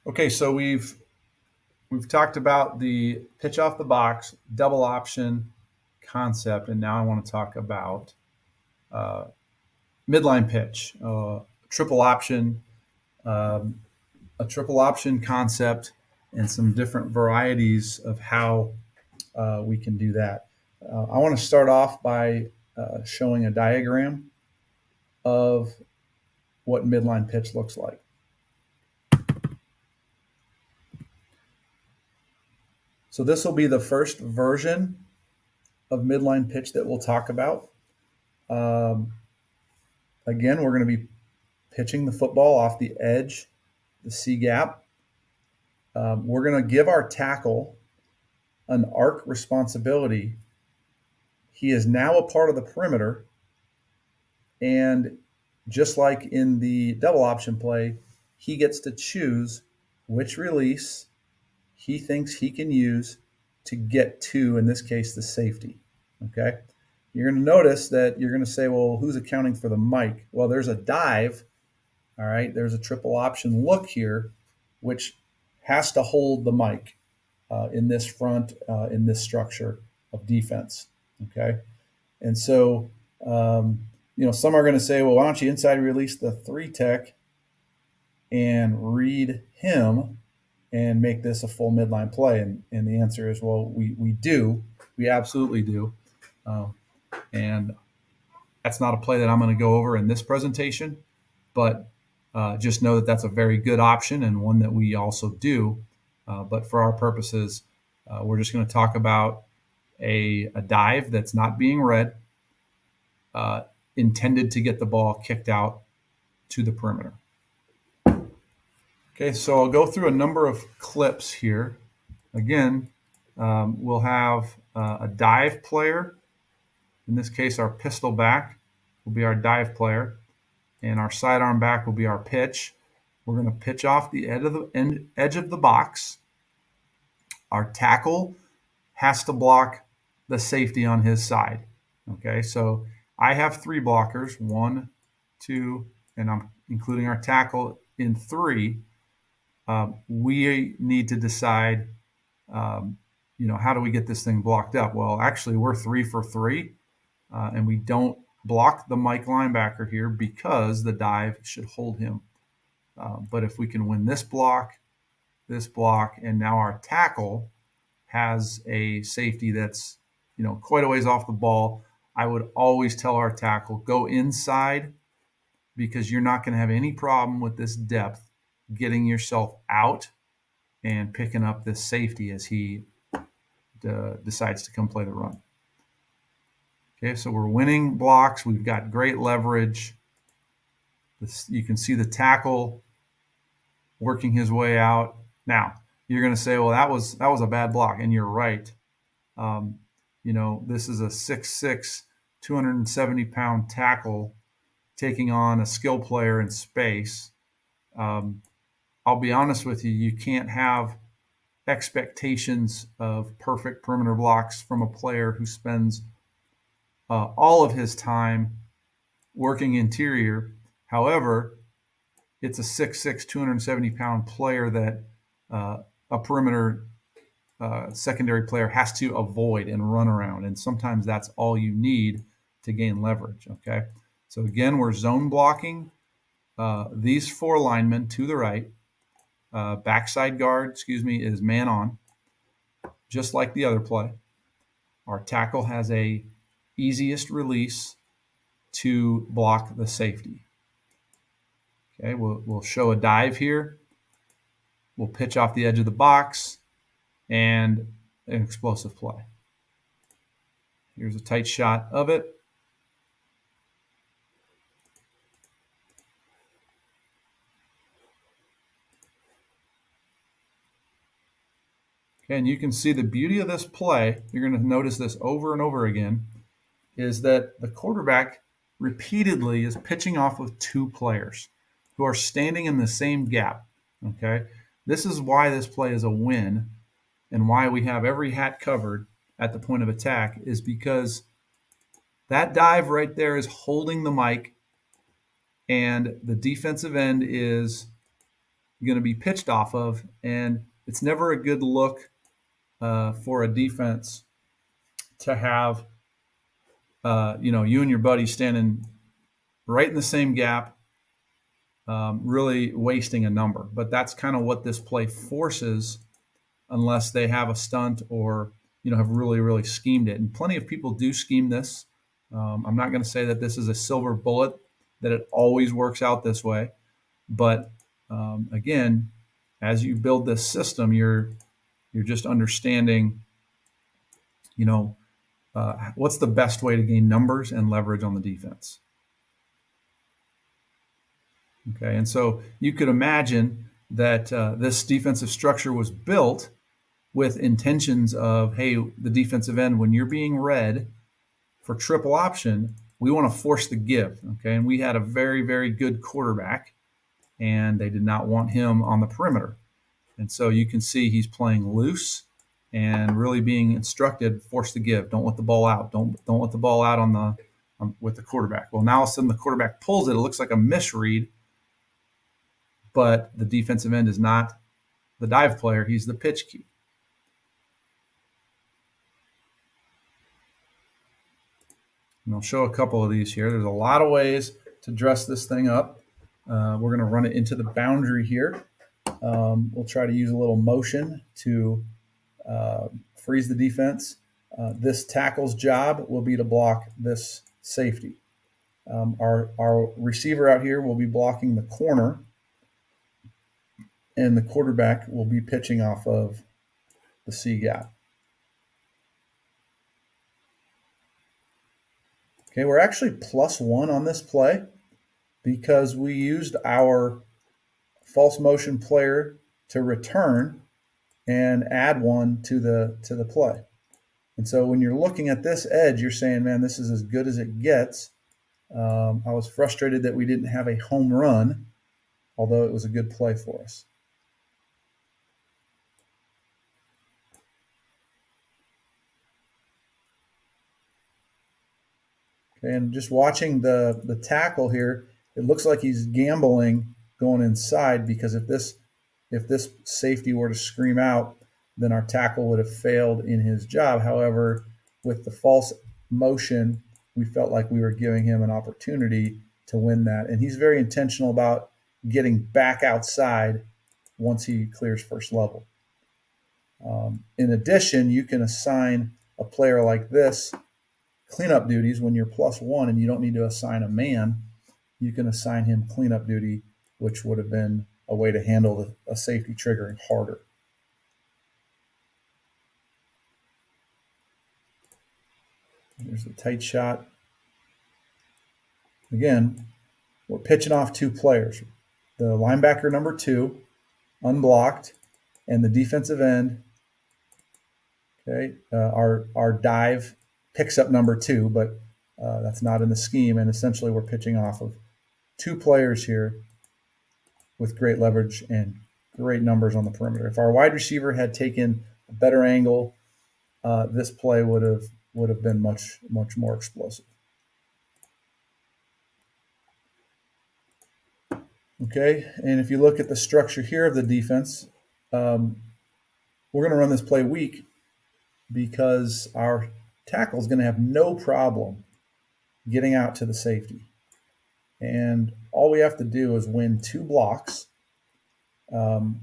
Okay, so we've talked about the pitch off the box, double option concept, and now I want to talk about uh, midline pitch, triple option, um, a triple option concept, and some different varieties of how we can do that. I want to start off by showing a diagram of what midline pitch looks like. So this will be the first version of midline pitch that we'll talk about. Um, Again, we're going to be pitching the football off the edge, the C gap. We're going to give our tackle an arc responsibility. He is now a part of the perimeter. And just like in the double option play, he gets to choose which release he thinks he can use to get to, in this case, the safety. Okay. You're going to notice that you're going to say, well, who's accounting for the mic? Well, there's a dive. All right. There's a triple option look here, which has to hold the mic in this front, in this structure of defense. Okay. And so, some are going to say, well, why don't you inside release the three tech and read him and make this a full midline play? And the answer is, well, we do. We absolutely do. And that's not a play that I'm going to go over in this presentation, but just know that that's a very good option and one that we also do. But for our purposes, we're just going to talk about a dive that's not being read, intended to get the ball kicked out to the perimeter. Okay, so I'll go through a number of clips here. Again, we'll have a dive player. In this case, our pistol back will be our dive player, and our sidearm back will be our pitch. We're going to pitch off the edge of the box. Our tackle has to block the safety on his side. Okay, so I have three blockers, 1, 2, and I'm including our tackle in 3. We need to decide, how do we get this thing blocked up? Well, actually, we're 3 for 3, and we don't block the Mike linebacker here because the dive should hold him. But if we can win this block, and now our tackle has a safety that's, quite a ways off the ball, I would always tell our tackle, go inside, because you're not going to have any problem with this depth getting yourself out and picking up this safety as he decides to come play the run. Okay, so we're winning blocks. We've got great leverage. You can see the tackle working his way out. Now, you're going to say, well, that was a bad block, and you're right. This is a 6'6", 270-pound tackle taking on a skill player in space. I'll be honest with you, you can't have expectations of perfect perimeter blocks from a player who spends all of his time working interior. However, it's a 6'6", 270-pound player that a perimeter secondary player has to avoid and run around. And sometimes that's all you need to gain leverage. Okay. So again, we're zone blocking these 4 linemen to the right. Backside guard, is man on, just like the other play. Our tackle has a easiest release to block the safety. Okay, we'll show a dive here. We'll pitch off the edge of the box and an explosive play. Here's a tight shot of it. Okay, and you can see the beauty of this play. You're going to notice this over and over again, is that the quarterback repeatedly is pitching off of 2 players who are standing in the same gap. Okay, this is why this play is a win, and why we have every hat covered at the point of attack, is because that dive right there is holding the mic, and the defensive end is going to be pitched off of, and it's never a good look for a defense to have you and your buddy standing right in the same gap, really wasting a number. But that's kind of what this play forces, unless they have a stunt or have really really schemed it. And plenty of people do scheme this. I'm not going to say that this is a silver bullet, that it always works out this way, but again, as you build this system, you're just understanding, what's the best way to gain numbers and leverage on the defense. Okay, and so you could imagine that this defensive structure was built with intentions of, hey, the defensive end, when you're being read for triple option, we want to force the give. Okay, and we had a very, very good quarterback, and they did not want him on the perimeter. And so you can see he's playing loose and really being instructed, force the give. Don't let the ball out. Don't let the ball out with the quarterback. Well, now all of a sudden the quarterback pulls it. It looks like a misread, but the defensive end is not the dive player. He's the pitch key. And I'll show a couple of these here. There's a lot of ways to dress this thing up. We're going to run it into the boundary here. We'll try to use a little motion to freeze the defense. This tackle's job will be to block this safety. Our receiver out here will be blocking the corner, and the quarterback will be pitching off of the C gap. Okay, we're actually +1 on this play because we used our false motion player to return and add 1 to the play. And so when you're looking at this edge, you're saying, man, this is as good as it gets. I was frustrated that we didn't have a home run, although it was a good play for us. Okay, and just watching the tackle here, it looks like he's gambling going inside, because if this safety were to scream out, then our tackle would have failed in his job. However, with the false motion, we felt like we were giving him an opportunity to win that. And he's very intentional about getting back outside once he clears first level. In addition, you can assign a player like this cleanup duties when you're +1 and you don't need to assign a man. You can assign him cleanup duty, which would have been a way to handle a safety triggering harder. Here's the tight shot. Again, we're pitching off 2 players. The linebacker number 2, unblocked, and the defensive end. Okay, our dive picks up number 2, but that's not in the scheme. And essentially, we're pitching off of 2 players here with great leverage and great numbers on the perimeter. If our wide receiver had taken a better angle, this play would have been much more explosive. Okay, and if you look at the structure here of the defense, we're going to run this play weak because our tackle is going to have no problem getting out to the safety. And all we have to do is win 2 blocks. When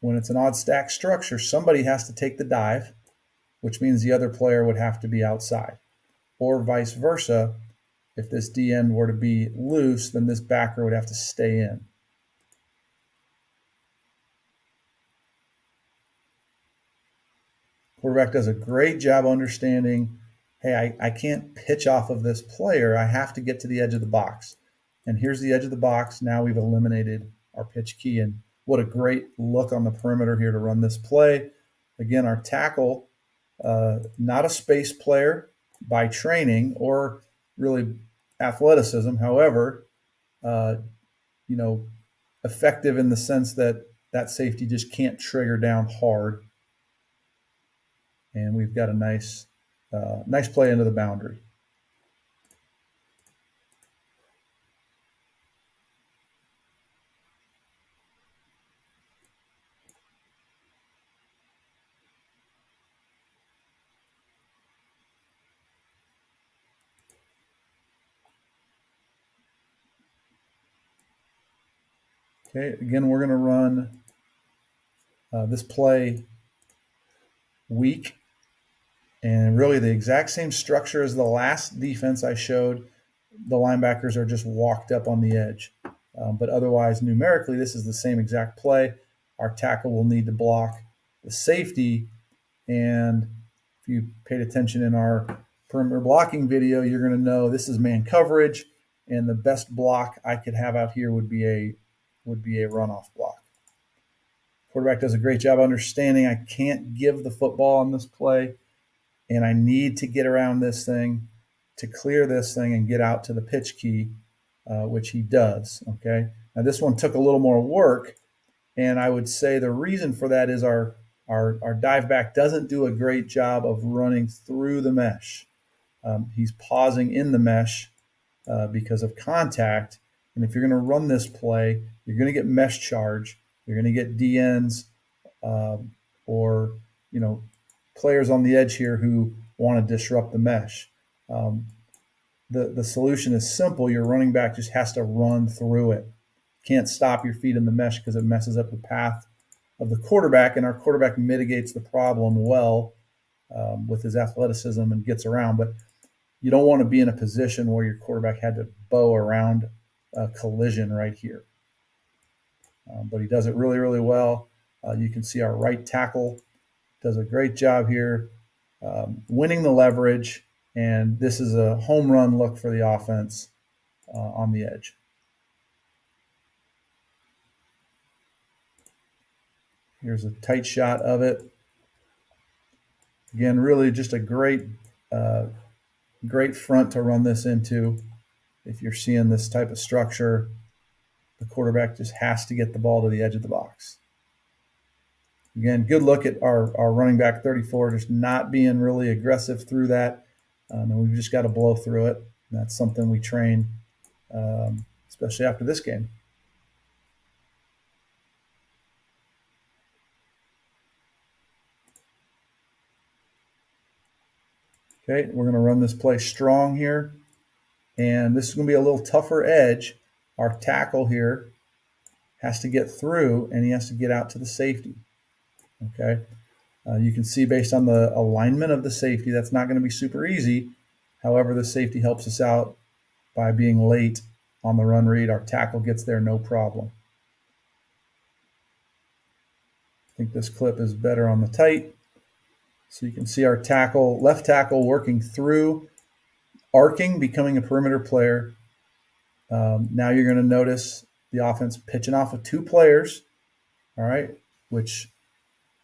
it's an odd stack structure, somebody has to take the dive, which means the other player would have to be outside. Or vice versa, if this D end were to be loose, then this backer would have to stay in. Quarterback does a great job understanding, hey, I can't pitch off of this player. I have to get to the edge of the box. And here's the edge of the box. Now we've eliminated our pitch key. And what a great look on the perimeter here to run this play. Again, our tackle, not a space player by training or really athleticism. However, effective in the sense that that safety just can't trigger down hard. And we've got a nice play into the boundary. Okay, again, we're going to run this play weak, and really the exact same structure as the last defense I showed. The linebackers are just walked up on the edge. But otherwise, numerically, this is the same exact play. Our tackle will need to block the safety. And if you paid attention in our perimeter blocking video, you're going to know this is man coverage. And the best block I could have out here would be a runoff block. Quarterback does a great job understanding I can't give the football on this play, and I need to get around this thing to clear this thing and get out to the pitch key, which he does. Okay. Now this one took a little more work, and I would say the reason for that is our dive back doesn't do a great job of running through the mesh. He's pausing in the mesh because of contact. And if you're going to run this play, you're going to get mesh charge. You're going to get DNs or players on the edge here who want to disrupt the mesh. The solution is simple. Your running back just has to run through it. Can't stop your feet in the mesh because it messes up the path of the quarterback, and our quarterback mitigates the problem well with his athleticism and gets around. But you don't want to be in a position where your quarterback had to bow around a collision right here. But he does it really, really well. You can see our right tackle does a great job here, winning the leverage, and this is a home run look for the offense on the edge. Here's a tight shot of it. Again, really just a great front to run this into. If you're seeing this type of structure, the quarterback just has to get the ball to the edge of the box. Again, good look at our running back 34, just not being really aggressive through that. And we've just got to blow through it. And that's something we train, especially after this game. Okay, we're going to run this play strong here. And this is going to be a little tougher edge. Our tackle here has to get through, and he has to get out to the safety. Okay, you can see based on the alignment of the safety, that's not going to be super easy. However, the safety helps us out by being late on the run read. Our tackle gets there no problem. I think this clip is better on the tight. So you can see our tackle, left tackle working through, arcing, becoming a perimeter player. Now you're going to notice the offense pitching off of two players, all right, which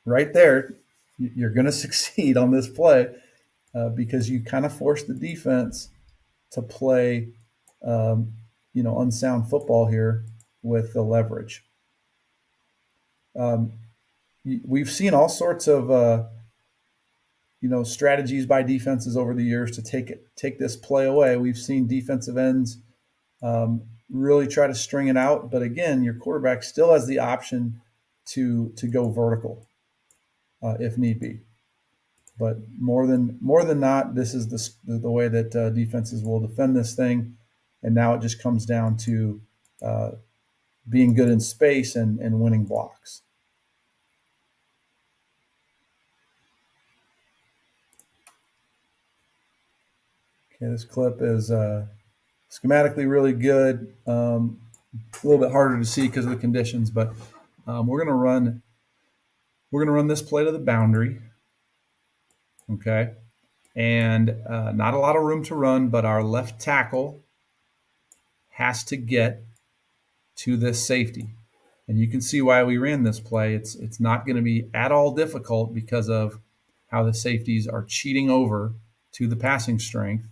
right there, you're going to succeed on this play because you kind of force the defense to play, unsound football here with the leverage. We've seen all sorts of, strategies by defenses over the years to take this play away. We've seen defensive ends really try to string it out, but again, your quarterback still has the option to go vertical if need be. But more than not, this is the way that defenses will defend this thing, and now it just comes down to being good in space and winning blocks. Okay, this clip is schematically really good. A little bit harder to see because of the conditions, but we're gonna run this play to the boundary. Okay, and not a lot of room to run, but our left tackle has to get to this safety. And you can see why we ran this play. It's not going to be at all difficult because of how the safeties are cheating over to the passing strength.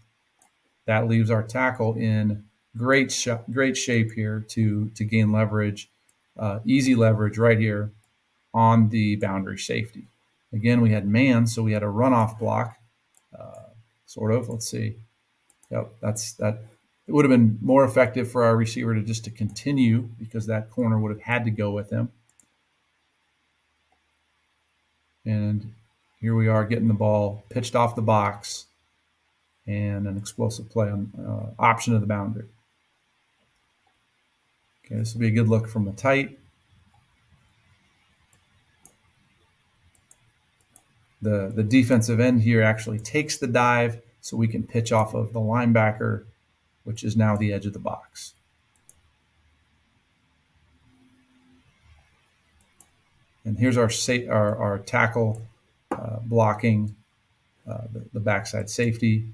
That leaves our tackle in great shape here to gain leverage, easy leverage right here on the boundary safety. Again, we had man, so we had a runoff block, sort of. Let's see. Yep, that. It would have been more effective for our receiver to continue because that corner would have had to go with him. And here we are getting the ball pitched off the box and an explosive play on option of the boundary. Okay, this will be a good look from the tight. The defensive end here actually takes the dive, so we can pitch off of the linebacker, which is now the edge of the box. And here's our tackle blocking the backside safety.